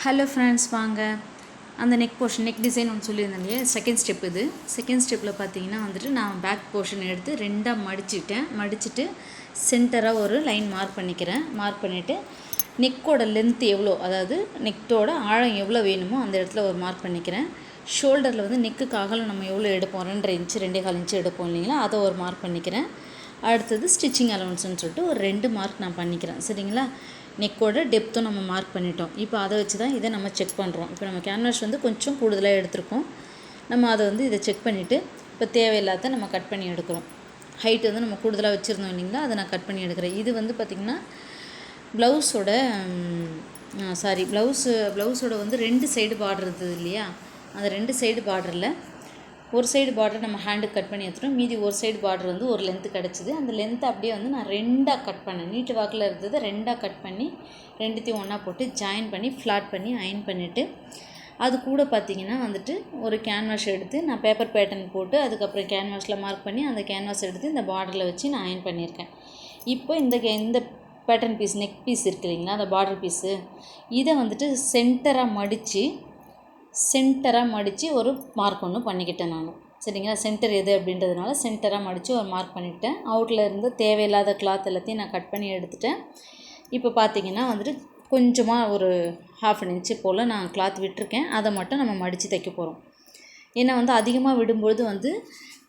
Hello friends, வாங்க அந்த neck portion neck design ஒன்று சொல்லியிருந்தேன் இல்லையா, செகண்ட் ஸ்டெப் இது. செகண்ட் ஸ்டெப்பில் பார்த்தீங்கன்னா வந்துட்டு நான் பேக் போர்ஷன் எடுத்து ரெண்டாக மடிச்சுட்டு சென்டராக ஒரு லைன் மார்க் பண்ணிக்கிறேன். மார்க் பண்ணிவிட்டு நெக்கோட லென்த் எவ்வளோ, அதாவது நெக்கோட ஆழம் எவ்வளோ வேணுமோ அந்த இடத்துல ஒரு மார்க் பண்ணிக்கிறேன். ஷோல்டரில் வந்து நெக்குக்கு அகலம் நம்ம எவ்வளோ எடுப்போம், 2.5 இன்ச்சு 2.25 இன்ச்சு எடுப்போம் இல்லைங்களா, அதை ஒரு மார்க் பண்ணிக்கிறேன். அடுத்தது ஸ்டிச்சிங் அலவன்ஸ்னு சொல்லிட்டு ஒரு 2 மார்க் நான் பண்ணிக்கிறேன். சரிங்களா, நெக்கோட டெப்த்தும் நம்ம மார்க் பண்ணிட்டோம். இப்போ அதை வச்சு தான் இதை நம்ம செக் பண்ணுறோம். இப்போ நம்ம கேன்வாஸ் வந்து கொஞ்சம் கூடுதலாக எடுத்திருக்கோம். நம்ம அதை வந்து இதை செக் பண்ணிவிட்டு இப்போ தேவையில்லாத நம்ம கட் பண்ணி எடுக்கிறோம். ஹைட் வந்து நம்ம கூடுதலாக வச்சுருந்தோம் இல்லைங்களா, அதை நான் கட் பண்ணி எடுக்கிறேன். இது வந்து பார்த்திங்கன்னா ப்ளவுஸோட வந்து 2 சைடு பார்டர் இருந்தது இல்லையா, அந்த 2 சைடு பார்டரில் ஒரு சைடு பார்டர் நம்ம ஹேண்டுக்கு கட் பண்ணி எடுத்துட்டோம். மீதி ஒரு சைடு பார்டர் வந்து ஒரு லென்த்து கிடச்சிது. அந்த லென்த்தை அப்படியே வந்து நான் 2ஆக கட் பண்ணேன். நீட்டு வாக்கில் இருந்தது 2ஆக கட் பண்ணி 2த்தையும் ஒன்றா போட்டு ஜாயின் பண்ணி ஃப்ளாட் பண்ணி அயன் பண்ணிவிட்டு, அது கூட பார்த்திங்கன்னா வந்துட்டு ஒரு கேன்வாஸ் எடுத்து நான் பேப்பர் பேட்டர்ன் போட்டு அதுக்கப்புறம் கேன்வாஸில் மார்க் பண்ணி அந்த கேன்வாஸ் எடுத்து இந்த பார்டரில் வச்சு நான் அயன் பண்ணியிருக்கேன். இப்போ இந்த பேட்டர்ன் பீஸ் நெக் பீஸ் இருக்குது இல்லைங்களா, அந்த பார்டர் பீஸு, இதை வந்துட்டு சென்டராக மடித்து ஒரு மார்க் ஒன்று பண்ணிக்கிட்டேன் நான். சரிங்களா, சென்டர் எது அப்படின்றதுனால சென்டராக மடித்து ஒரு மார்க் பண்ணிவிட்டேன். அவுட்டில் இருந்து தேவையில்லாத கிளாத் எல்லாத்தையும் நான் கட் பண்ணி எடுத்துட்டேன். இப்போ பார்த்திங்கன்னா வந்துட்டு கொஞ்சமாக ஒரு 1/2 இன்ச்சு போல் நான் கிளாத் விட்டுருக்கேன். அதை மட்டும் நம்ம மடித்து தைக்க போகிறோம். ஏன்னா வந்து அதிகமாக விடும்பொழுது வந்து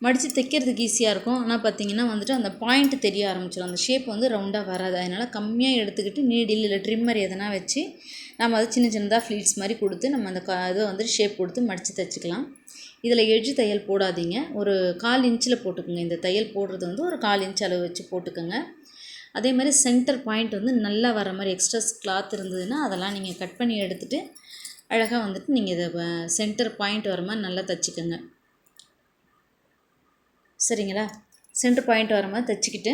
மடித்து தைக்கிறதுக்கு ஈஸியாக இருக்கும். ஆனால் பார்த்திங்கன்னா வந்துட்டு அந்த பாயிண்ட் தெரிய ஆரம்பிச்சிடும், அந்த ஷேப் வந்து ரவுண்டாக வராது. அதனால் கம்மியாக எடுத்துக்கிட்டு நீடில் இல்லை ட்ரிம்மர் எதனா வச்சு நம்ம அதை சின்னதாக ஃப்ளீட்ஸ் மாதிரி கொடுத்து நம்ம அந்த இதை வந்துட்டு ஷேப் கொடுத்து மடித்து தைச்சிக்கலாம். இதில் எட்ஜ் தையல் போடாதீங்க, ஒரு 1/4 இன்ச்சில் போட்டுக்கோங்க. இந்த தையல் போடுறது வந்து ஒரு 1/4 இன்ச் அளவு வச்சு போட்டுக்கோங்க. அதே மாதிரி சென்டர் பாயிண்ட் வந்து நல்லா வர மாதிரி எக்ஸ்ட்ரா கிளாத் இருந்ததுன்னா அதெல்லாம் நீங்கள் கட் பண்ணி எடுத்துகிட்டு அழகாக வந்துட்டு நீங்கள் இதை சென்டர் பாயிண்ட் வர மாதிரி நல்லா தைச்சிக்கோங்க. சரிங்களா, சென்டர் பாயிண்ட் வர மாதிரி தைச்சிக்கிட்டு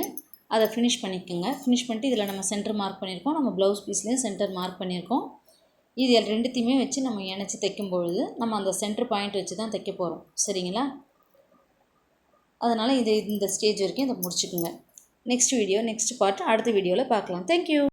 அதை ஃபினிஷ் பண்ணிக்கோங்க. ஃபினிஷ் பண்ணிட்டு இதில் நம்ம சென்டர் மார்க் பண்ணியிருக்கோம், நம்ம ப்ளவுஸ் பீஸ்லேயும் சென்டர் மார்க் பண்ணியிருக்கோம். இது 2த்தையுமே வச்சு நம்ம இணைச்சி தைக்கும்பொழுது நம்ம அந்த சென்டர் பாயிண்ட் வச்சு தான் தைக்க போகிறோம். சரிங்களா, அதனால் இந்த ஸ்டேஜ் வரைக்கும் இதை முடிச்சுக்குங்க. நெக்ஸ்ட் பார்ட் அடுத்த வீடியோவில் பார்க்கலாம். தேங்க்யூ.